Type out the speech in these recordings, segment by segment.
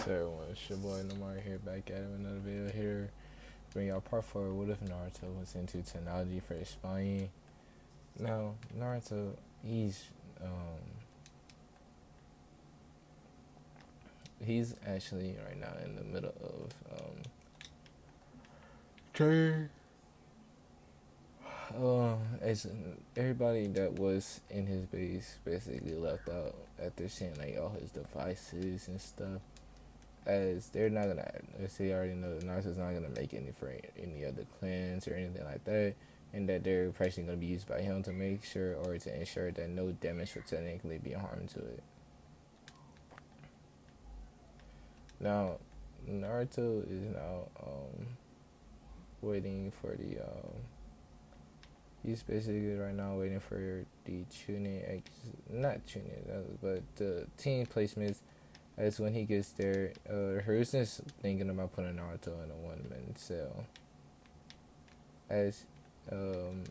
So everyone, it's your boy Namar here, back at it with another video here. Bring y'all part 4. What if Naruto was into technology for spying? Now, Naruto, um, he's actually right now in the middle of training. As everybody that was in his base basically left out after seeing like all his devices and stuff. As they're not gonna, as they already know, the Naruto's not gonna make any for any other clans or anything like that, and that they're actually gonna be used by him to make sure or to ensure that no damage will technically be harmed to it. Now, Naruto is now waiting for the he's basically right now waiting for the tuning, not tuning, but the team placements. As when he gets there, Hirusen's thinking about putting Naruto in a one-man cell. As um,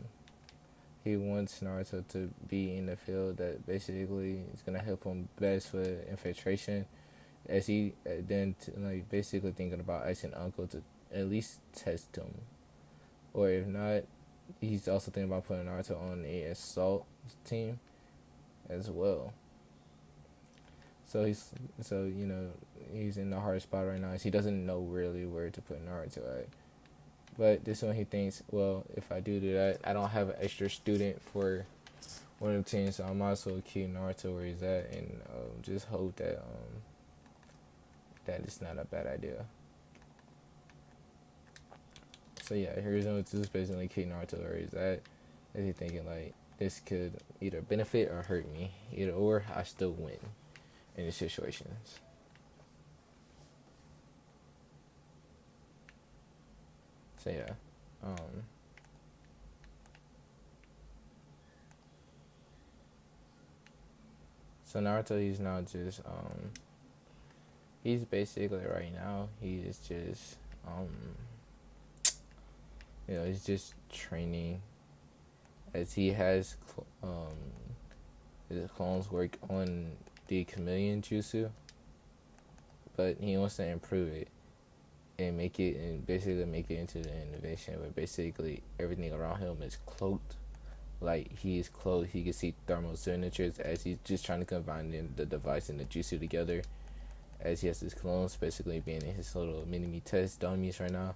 he wants Naruto to be in the field that basically is gonna help him best with infiltration. As he then like basically thinking about asking Uncle to at least test him, or if not, he's also thinking about putting Naruto on a assault team as well. So he's in the hard spot right now. He doesn't know really where to put Naruto at. But this one he thinks, well, if I do that, I don't have an extra student for one of the teams, so I might as well keep Naruto where he's at and just hope that it's not a bad idea. So yeah, here's just basically keep Naruto where he's at. Is he thinking like this could either benefit or hurt me, either or I still win in these situations. So yeah, so Naruto, he's not just he's basically right now he is just he's just training as he has his clones work on the chameleon jutsu, but he wants to improve it and make it and basically make it into the innovation where basically everything around him is cloaked. Like he is clothed, he can see thermal signatures as he's just trying to combine the device and the jutsu together. As he has his clones basically being in his little mini test dummies right now,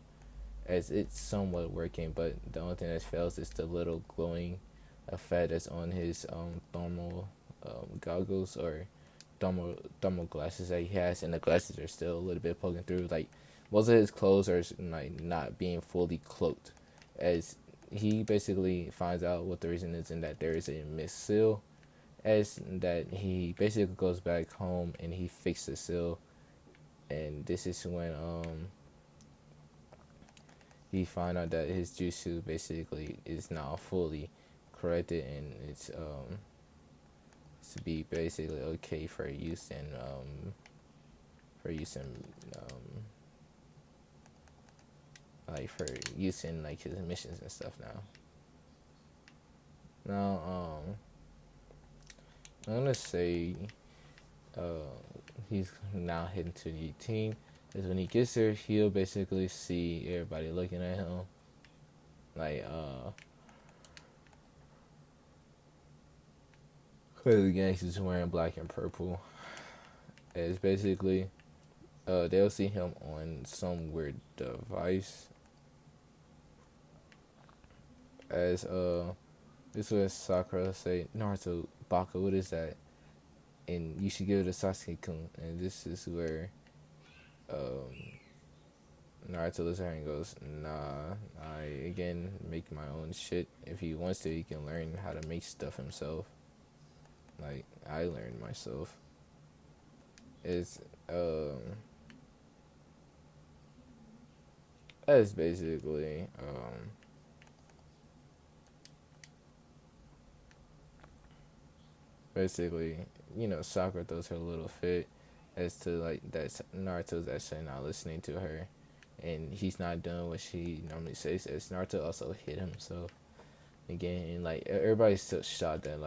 as it's somewhat working, but the only thing that fails is the little glowing effect that's on his thermal goggles or thermal glasses that he has, and the glasses are still a little bit poking through. Like most of his clothes are like not being fully cloaked, as he basically finds out what the reason is, and that there is a missile, as that he basically goes back home and he fixes the seal, and this is when he find out that his jutsu basically is now fully corrected and it's to be basically okay for use in like for use in like his missions and stuff now. Now I'm gonna say he's now heading to the team. Is when he gets there, he'll basically see everybody looking at him like cause again he's wearing black and purple. It's basically they'll see him on some weird device as this was Sakura say, Naruto, Baka, what is that? And you should give it to Sasuke-kun. And this is where Naruto looks at her and goes, nah, I again make my own shit. If he wants to, he can learn how to make stuff himself. Like I learned myself. It's that's basically Sakura throws her little fit as to like that Naruto's actually not listening to her, and he's not doing what she normally says. As Naruto also hit himself again, and like everybody's still shocked that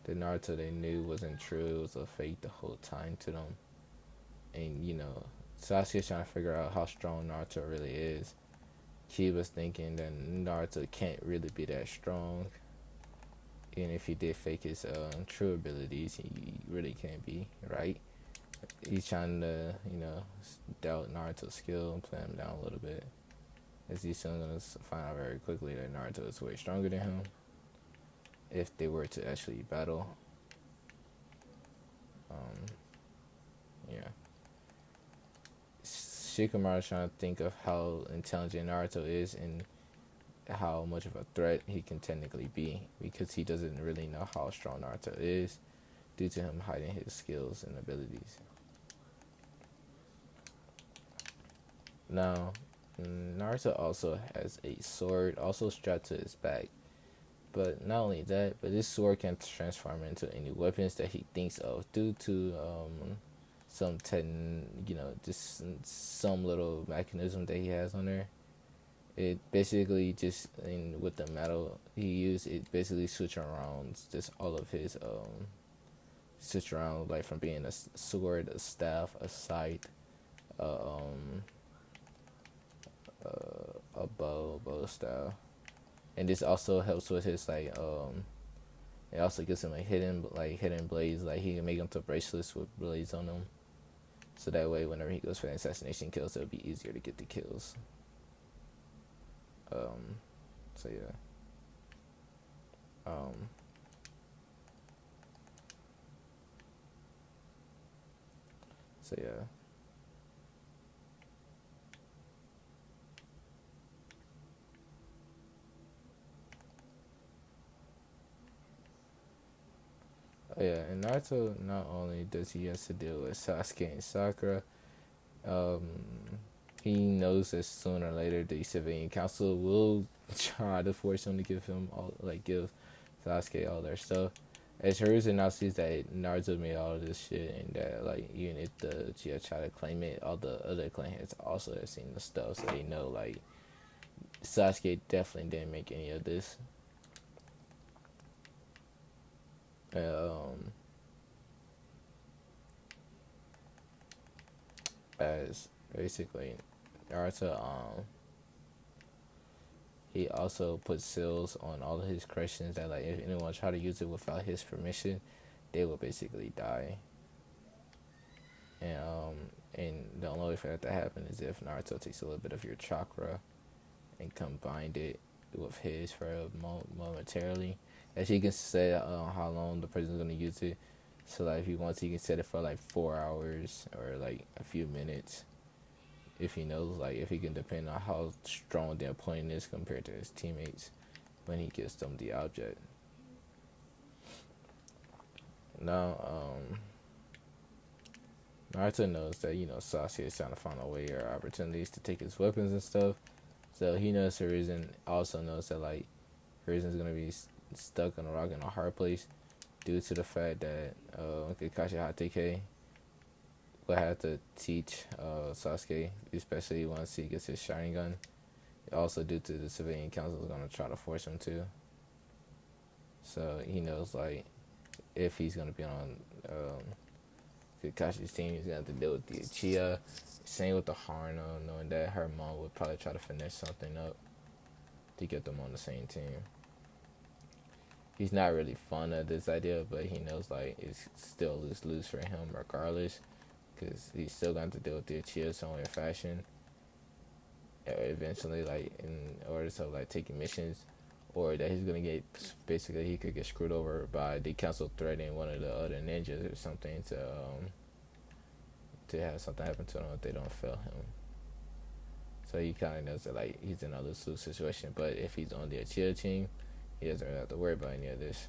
the Naruto they knew wasn't true. It was a fake the whole time to them. and Sasuke's trying to figure out how strong Naruto really is. Kiba's thinking that Naruto can't really be that strong, and if he did fake his true abilities, he really can't be, right? He's trying to doubt Naruto's skill and play him down a little bit, as he's soon gonna find out very quickly that Naruto is way stronger than him if they were to actually battle. Um, yeah. Shikamaru's trying to think of how intelligent Naruto is and how much of a threat he can technically be, because he doesn't really know how strong Naruto is due to him hiding his skills and abilities. Now, Naruto also has a sword also strapped to his back. But not only that, but this sword can transform into any weapons that he thinks of due to just some little mechanism that he has on there. It basically just with the metal he used, it basically switch around just all of his switch around, like from being a sword, a staff, a scythe, uh, um, a bow style, and this also helps with his it also gives him a hidden blades, like he can make them to bracelets with blades on them, so that way whenever he goes for assassination kills, it'll be easier to get the kills. Um, so yeah. Um, so yeah. Oh yeah, and Naruto, not only does he have to deal with Sasuke and Sakura, um, he knows that sooner or later the civilian council will try to force him to give Sasuke all their stuff. As Hiruzen now sees that Naruto made all of this shit, and that like even if the Uchiha try to claim it, all the other clan heads also have seen the stuff, so they know like Sasuke definitely didn't make any of this. Um, as basically Naruto, he also put seals on all of his questions that like if anyone try to use it without his permission, they will basically die. And the only way for that to happen is if Naruto takes a little bit of your chakra and combined it with his for momentarily. As he can set how long the person's gonna use it. So like if he wants, he can set it for like 4 hours or like a few minutes. If he knows, like if he can depend on how strong their opponent is compared to his teammates when he gives them the object. Now, Naruto knows that Sasuke is trying to find a way or opportunities to take his weapons and stuff. So he knows Hiruzen also knows that like Hiruzen's gonna be stuck on a rock in a hard place due to the fact that Kakashi Hatake will have to teach Sasuke, especially once he gets his Sharingan. Also, due to the civilian council is gonna try to force him to. So he knows like if he's gonna be on Kakashi's team, he's gonna have to deal with the Uchiha. Same with the Haruno, knowing that her mom would probably try to finesse something up to get them on the same team. He's not really fond of this idea, but he knows like it's still lose for him regardless, because he's still going to deal with the Uchiha some way or fashion. Eventually, like in order to like taking missions, or that he's gonna get basically he could get screwed over by the council threatening one of the other ninjas or something to have something happen to him if they don't fail him. So he kind of knows that like he's in a lose-lose situation. But if he's on the Uchiha team, he doesn't really have to worry about any of this.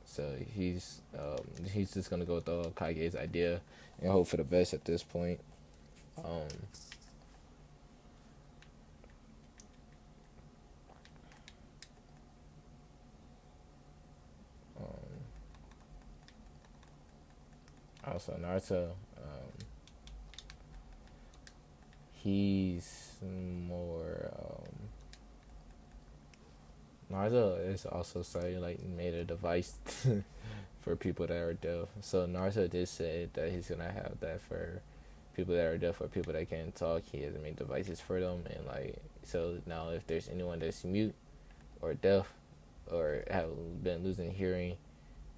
So he's just gonna go with the Kage's idea and hope for the best at this point. Um, Also, Naruto, he's more. Naruto is also starting like made a device for people that are deaf. So Naruto did say that he's gonna have that for people that are deaf or people that can't talk. He has made devices for them, and like so now if there's anyone that's mute or deaf or have been losing hearing,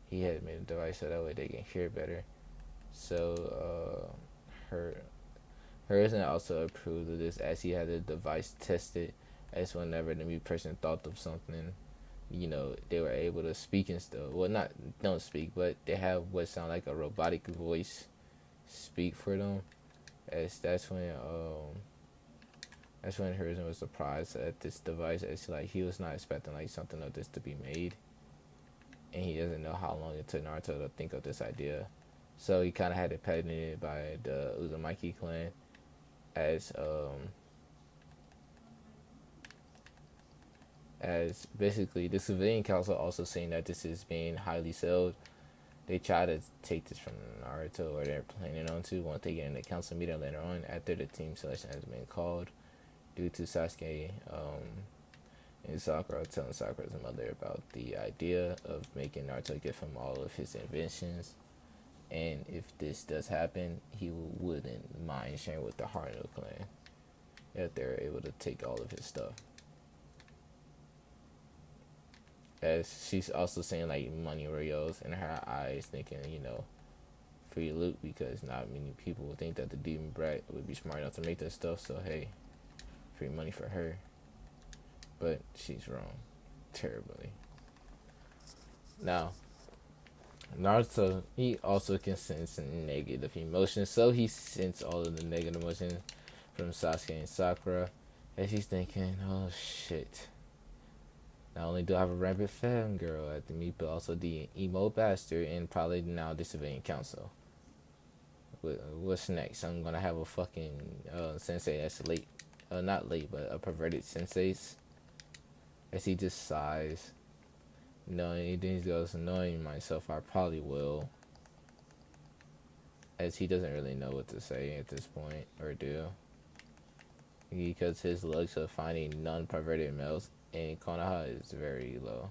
he had made a device so that way they can hear better. So her Harrison also approved of this as he had the device tested as whenever the mute person thought of something, they were able to speak and stuff. Well, not don't speak, but they have what sound like a robotic voice speak for them. As that's when Harrison was surprised at this device. As like he was not expecting like something of this to be made, and he doesn't know how long it took Naruto to think of this idea. So he kind of had it patented by the Uzumaki clan as basically the civilian council also saying that this is being highly sold. They try to take this from Naruto, or they're planning on to once they get in the council meeting later on after the team selection has been called, due to Sasuke and Sakura telling Sakura's mother about the idea of making Naruto give him all of his inventions. And if this does happen, he wouldn't mind sharing with the Haruno clan if they're able to take all of his stuff. As she's also saying like money reels in her eyes, thinking, free loot, because not many people would think that the demon brat would be smart enough to make this stuff. So hey, free money for her. But she's wrong, terribly. Now, Naruto, he also can sense negative emotions, so he senses all of the negative emotions from Sasuke and Sakura, as he's thinking, oh shit. Not only do I have a rampant fangirl at the meet, but also the emo bastard, and probably now the civilian council. What's next? I'm gonna have a fucking sensei that's late, not late, but a perverted sensei. As he just sighs, then he goes, knowing myself, I probably will. As he doesn't really know what to say at this point, or do. Because his looks of finding non-perverted males in Konoha is very low.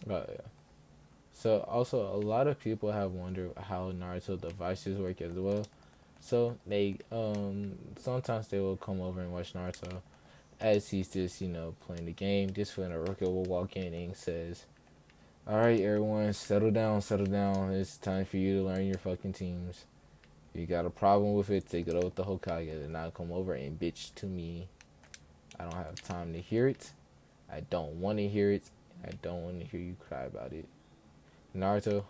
But yeah. So also a lot of people have wondered how Naruto devices work as well. So they sometimes they will come over and watch Naruto as he's just, playing the game. Just when Naruto will walk in and says, alright everyone, settle down, settle down. It's time for you to learn your fucking teams. If you got a problem with it, take it over with the Hokage and not come over and bitch to me. I don't have time to hear it. I don't want to hear it. I don't want to hear you cry about it. Naruto,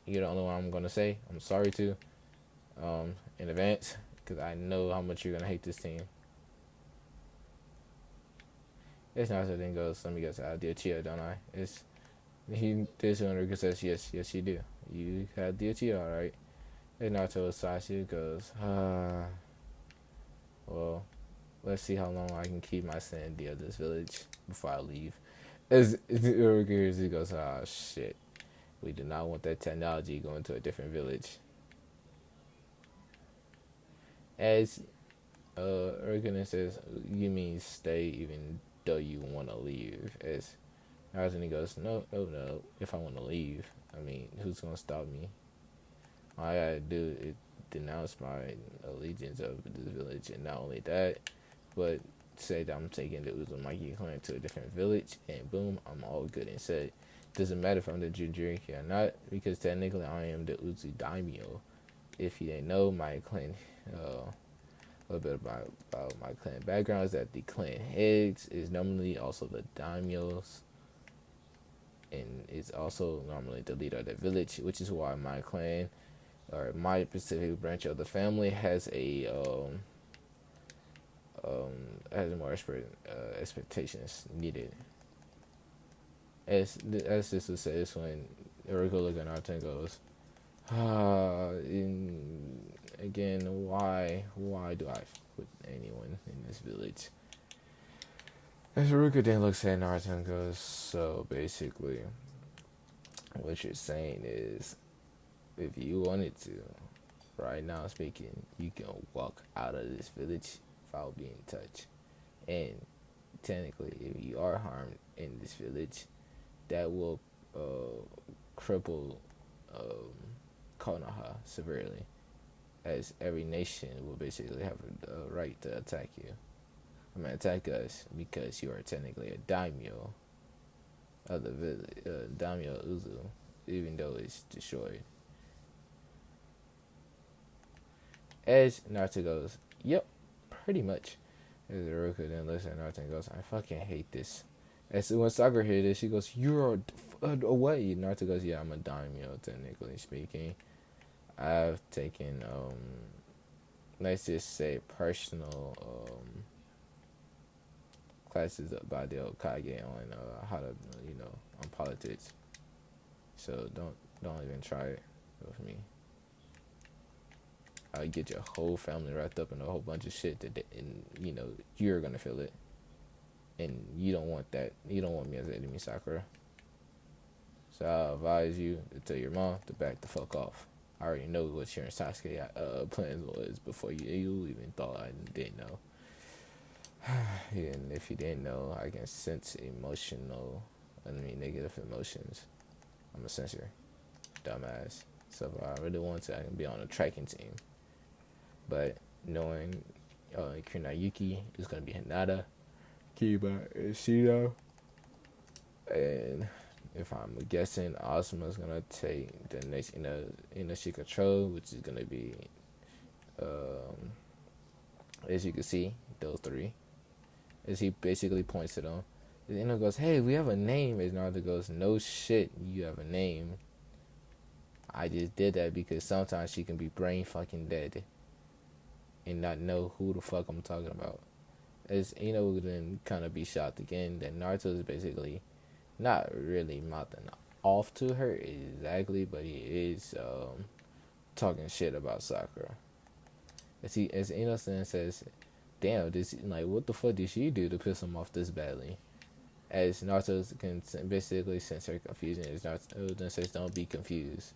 you're the only one I'm going to say. I'm sorry to in advance, because I know how much you're going to hate this team. It's Naruto then goes, let me guess, I did Chia, don't I? This one Ruka says, yes, you do. You had the Chia, alright. And Naruto Sasuke goes, well, let's see how long I can keep my sanity of this village before I leave. As Ruka hears, he goes, shit. We do not want that technology going to a different village. As Urgenen says, you mean stay even though you want to leave? As Naruto goes, no. If I want to leave, I mean, who's going to stop me? All I gotta do is denounce my allegiance of this village, and not only that, but say that I'm taking the Uzumaki clan to a different village, and boom, I'm all good and set. Doesn't matter if I'm the Jinchuriki or not, because technically I am the Uzi Daimyo. If you didn't know, my clan, a little bit about my clan background is that the clan heads is normally also the daimyos, and is also normally the leader of the village, which is why my clan, or my specific branch of the family, has a has more expectations needed. As this would say, is when Naruto looks at Naruto and goes, again, why do I put anyone in this village? As Ruka then looks at Naruto and goes, so basically, what you're saying is, if you wanted to, right now speaking, you can walk out of this village without being touched. And technically, if you are harmed in this village, that will cripple um, Konoha severely, as every nation will basically have a right to attack you. I mean, attack us because you are technically a daimyo of the village, daimyo Uzu, even though it's destroyed. As Naruto goes, yep, pretty much. As Iruka then looks at Naruto and goes, I fucking hate this. As when Sakura hears this, she goes, you're a Naruto goes, yeah, I'm a daimyo, technically speaking. I've taken, let's just say, personal classes by the Okage on how to, on politics. So don't even try it with me. I'll get your whole family wrapped up in a whole bunch of shit and you're gonna feel it, and you don't want that. You don't want me as an enemy, Sakura. So I advise you to tell your mom to back the fuck off. I already know what your Sasuke plans was before you even thought I didn't know. And if you didn't know, I can sense negative emotions. I'm a censor, dumbass. So if I really want to, I can be on a tracking team. But knowing Kunayuki is going to be Hinata, Kiba is Shido, and if I'm guessing, Asuma's going to take the next she control, which is going to be, as you can see, those three. As he basically points to them. Ino goes, hey, we have a name. As Naruto goes, no shit, you have a name. I just did that because sometimes she can be brain fucking dead and not know who the fuck I'm talking about. As Ino would then kind of be shocked again that Naruto is basically not really mouthing off to her exactly, but he is talking shit about Sakura. As Ino says, damn, what the fuck did she do to piss him off this badly? As Naruto can basically sense her confusion, as Naruto then says, don't be confused.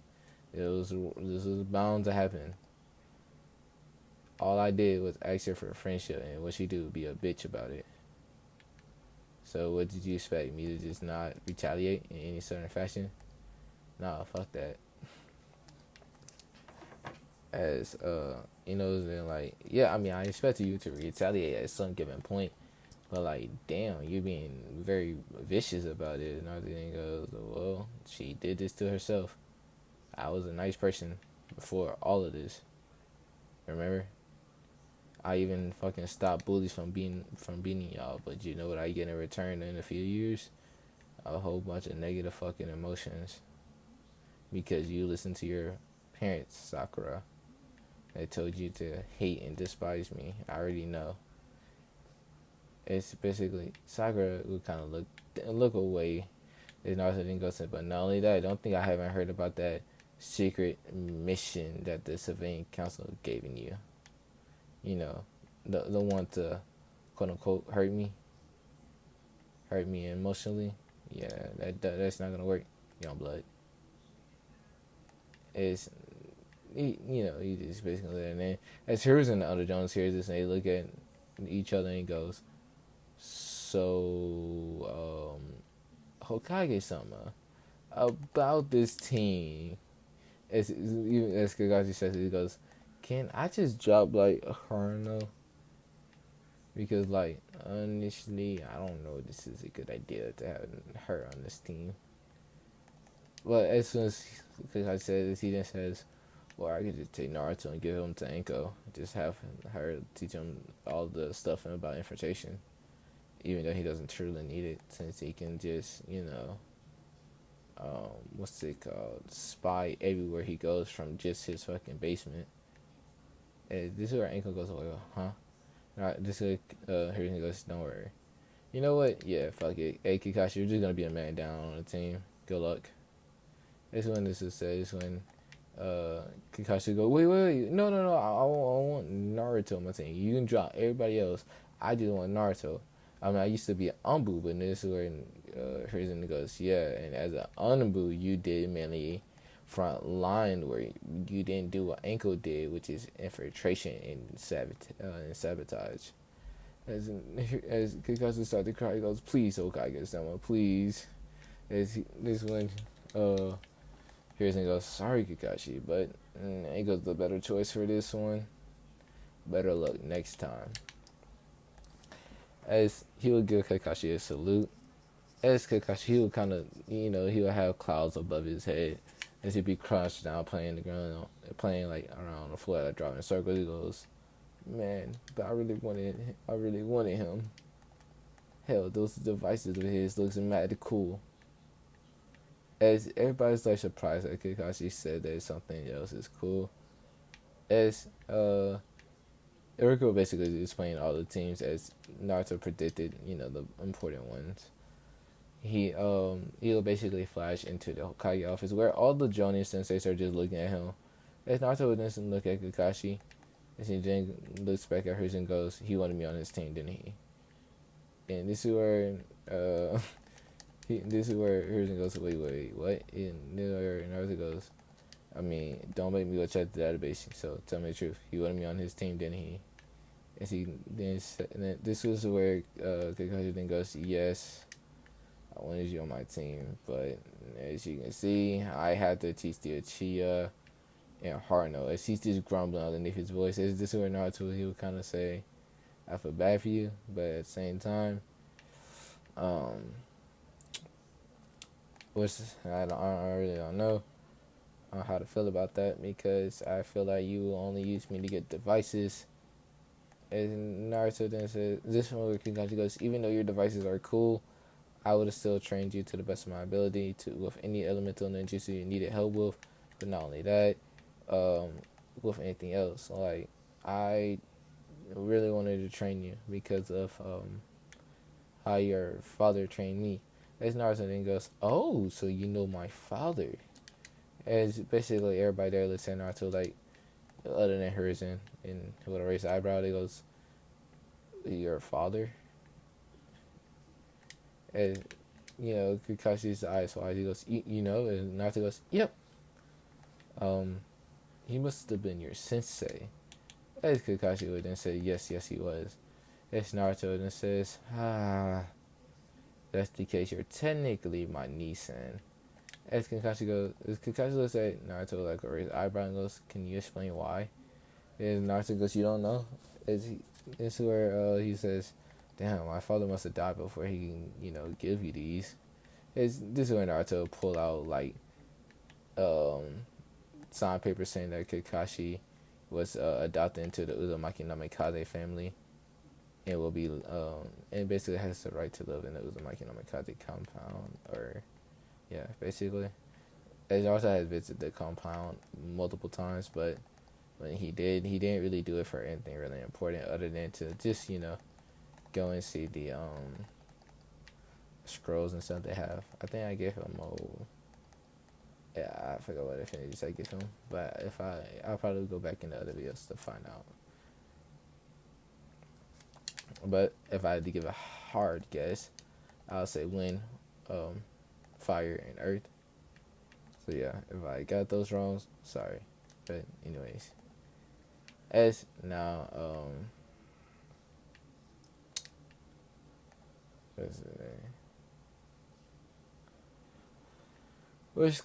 This was bound to happen. All I did was ask her for a friendship, and what she do would be a bitch about it. So what did you expect? Me to just not retaliate in any certain fashion? Nah, fuck that. As then like, yeah, I mean, I expected you to retaliate at some given point, but like, damn, you're being very vicious about it. And everything goes, well, she did this to herself. I was a nice person before all of this. Remember? I even fucking stopped bullies from beating y'all, but you know what I get in return in a few years? A whole bunch of negative fucking emotions. Because you listened to your parents, Sakura. They told you to hate and despise me. I already know. It's basically Sakura would kind of look away. There's nothing goes to, but not only that, I don't think I haven't heard about that secret mission that the civilian council gave you. You know, the one to quote unquote hurt me emotionally. Yeah, that's not gonna work, young blood. It's he just basically and then as Heroes and the other Jones hears this and they look at each other and he goes, so Hokage-sama, about this team, as Kakashi says, he goes, can I just drop like a Haruno? Because like initially I don't know if this is a good idea to have her on this team. But as soon as Kakashi says this, he then says, or I could just take Naruto and give him to Anko. Just have her teach him all the stuff about infiltration. Even though he doesn't truly need it, since he can just, what's it called? Spy everywhere he goes from just his fucking basement. And this is where Anko goes, like, huh? Alright, this is here he goes, don't worry. You know what? Yeah, fuck it. Hey, Kakashi, you're just gonna be a man down on the team. Good luck. This when this is said. This when Kakashi go, wait, no, I want Naruto on my team. You can drop everybody else. I just want Naruto. I mean, I used to be an Umbu, but this is where Hiruzen goes, yeah, and as an Unbu, you did mainly front line where you didn't do what Ankle did, which is infiltration and sabotage. As Kakashi started to cry, he goes, "Please, Hokage-sama, please." This one, uh, Hiruzen goes, "Sorry, Kakashi, but Anko's the better choice for this one. Better luck next time." As he would give Kakashi a salute, as Kakashi, he would kind of, he would have clouds above his head as he'd be crouched down playing the ground, playing like around the floor, like driving circles. He goes, "Man, but I really wanted him. Hell, those devices of his looks mad cool." As everybody's like surprised that Kakashi said that something else is cool. As Eriko basically is explaining all the teams as Naruto predicted, the important ones. He'll basically flash into the Hokage office where all the Jonin senseis are just looking at him. As Naruto would then look at Kakashi, as he then looks back at hers and goes, "He wanted me on his team, didn't he?" And this is where this is where Hiruzen goes, "Wait, what?" And then where Naruto goes, "I mean, don't make me go check the database. So tell me the truth. He wanted me on his team, didn't he?" And then this was where Kakashi then goes, "Yes, I wanted you on my team, but as you can see, I had to teach the Uchiha and Haruno." As he's just grumbling underneath his voice, as this is where Naruto, he would kind of say, "I feel bad for you, but at the same time, I really don't know how to feel about that because I feel like you only use me to get devices." And Naruto then says, this one where Kakashi goes, "Even though your devices are cool, I would have still trained you to the best of my ability with any elemental ninjutsu you needed help with, but not only that, with anything else. Like, I really wanted to train you because of how your father trained me." As Naruto then goes, "Oh, so you know my father?" As basically everybody there looks at Naruto like, other than Hiruzen and with a raised eyebrow, they goes, "Your father?" And Kakashi's eyes wide. He goes, you know," and Naruto goes, "Yep. Um, he must have been your sensei." As Kakashi would then say, "Yes, he was." As Naruto then says, "That's the case. You're technically my Nissan." As Kakashi looks at Naruto like a raised eyebrow and goes, "Can you explain why?" And Naruto goes, "You don't know?" This is where he says, "Damn, my father must have died before he can, give you these." This is when Naruto pull out like sign paper saying that Kakashi was adopted into the Uzumaki Namikaze family and will be and basically has the right to live in the Uzumaki Namikaze compound, or yeah, basically. As Naruto has visited the compound multiple times, but when he didn't really do it for anything really important other than to just go and see the scrolls and stuff they have. I think I gave him I forgot what affinities I give him, but I'll probably go back in the other videos to find out. But if I had to give a hard guess, I'll say wind, fire, and earth. So yeah, if I got those wrong, sorry. But anyways, as now what's the name? Which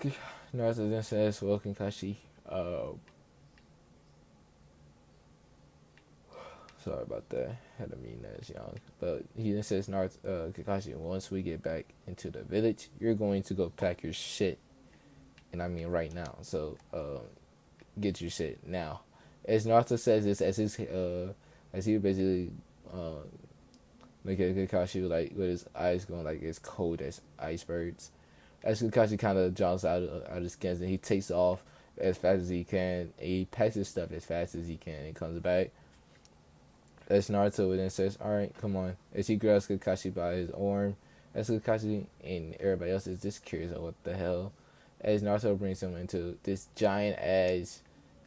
Naruto then says, "Well, Kakashi, sorry about that. Had to mean that as young." But he then says, Kakashi, "Once we get back into the village, you're going to go pack your shit, and I mean right now. So get your shit now." As Naruto says this, as he basically look at Kakashi like with his eyes going like as cold as icebergs. As Kakashi kind of jumps out of his skins and he takes off as fast as he can. He packs his stuff as fast as he can. He comes back. As Naruto then says, "All right, come on." As he grabs Kakashi by his arm, as Kakashi and everybody else is just curious of what the hell. As Naruto brings him into this giant ass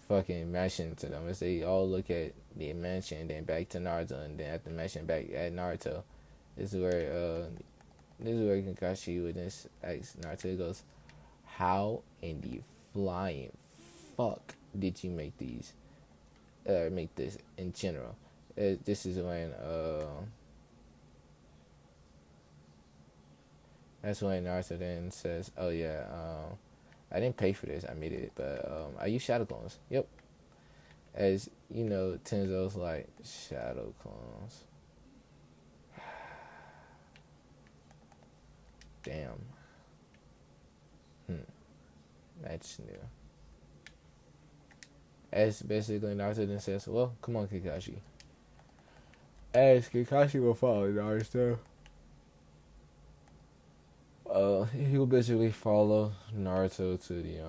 fucking mansion to them, as they all look at the mansion, then back to Naruto, and then at the mansion back at Naruto. This is where this is where Kakashi with this ex Naruto goes, how in the flying fuck did you make these? Make this in general. This is when that's when Naruto then says, "Oh yeah, I didn't pay for this. I made it, but I use shadow clones." Yep. As you know, Tenzo's like shadow clones. Damn. That's new. As basically Naruto then says, "Well, come on, Kakashi." As Kakashi will follow Naruto. He will basically follow Naruto to the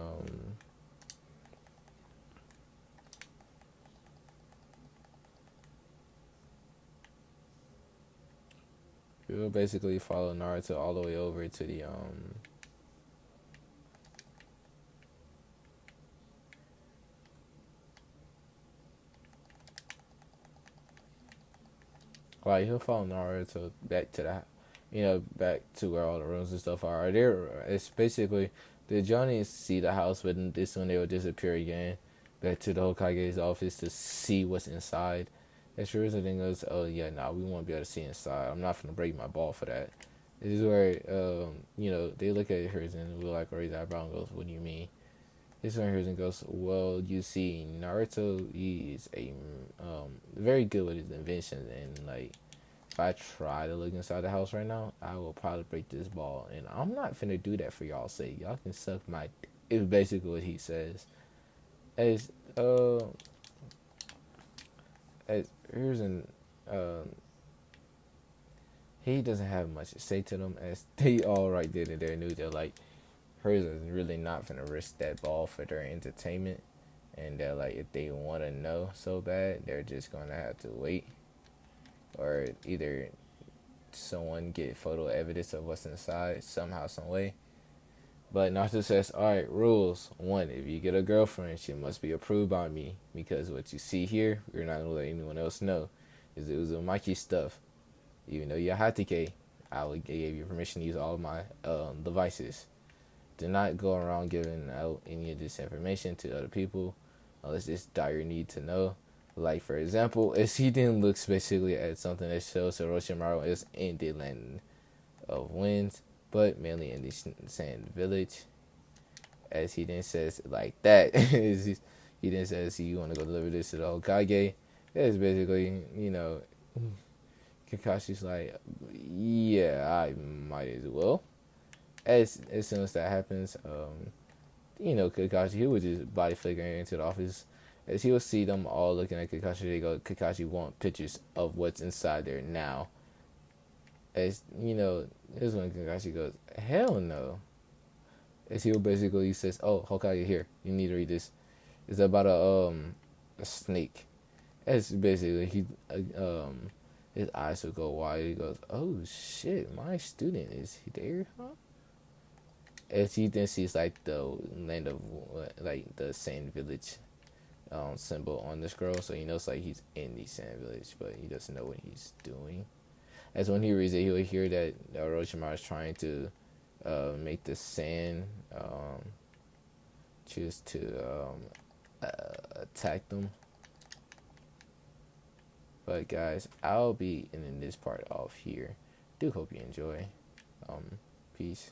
he will basically follow Naruto all the way over to the like he'll follow Naruto back to the, back to where all the rooms and stuff are. There, it's basically the Johnnies see the house, but this one they will disappear again, back to the Hokage's office to see what's inside. And Shuriza then goes, "Oh yeah, nah, we won't be able to see inside. I'm not gonna break my ball for that." This is where they look at hers and will like raise eyebrow and goes, "What do you mean?" This one hears and goes, "Well, you see, Naruto is a very good with his inventions, and like if I try to look inside the house right now, I will probably break this ball, and I'm not finna do that for y'all's sake. Y'all can suck my." Is basically what he says. As as here's an he doesn't have much to say to them, as they all right there and there knew that like hers is really not gonna risk that ball for their entertainment, and that like if they want to know so bad, they're just gonna have to wait, or either someone get photo evidence of what's inside somehow, some way. But Naruto says, "All right, rules. One, if you get a girlfriend, she must be approved by me, because what you see here, we're not gonna let anyone else know. Is it Uzumaki stuff. Even though you're Hatake, I will give you permission to use all of my devices. Do not go around giving out any of this information to other people unless it's dire need to know. Like, for example, if he then looks basically at something that shows Orochimaru is in the land of winds, but mainly in the sand village." As he then says like that, he then says, "You want to go deliver this to the Hokage?" That's basically, Kakashi's like, "Yeah, I might as well." As soon as that happens, Kakashi, he would just body flickering into the office. As he will see them all looking at Kakashi, they go, "Kakashi want pictures of what's inside there now." As this when Kakashi goes, "Hell no." As he will basically he says, "Oh, Hokage, here, you need to read this. It's about a snake." As basically his eyes will go wide. He goes, "Oh shit, my student is there, huh?" As he then sees like the land of like the sand village symbol on the scroll, so he knows like he's in the sand village, but he doesn't know what he's doing. As when he reads it, he will hear that Orochimaru is trying to make the sand choose to attack them. But guys, I'll be ending this part off here. Do hope you enjoy. Peace.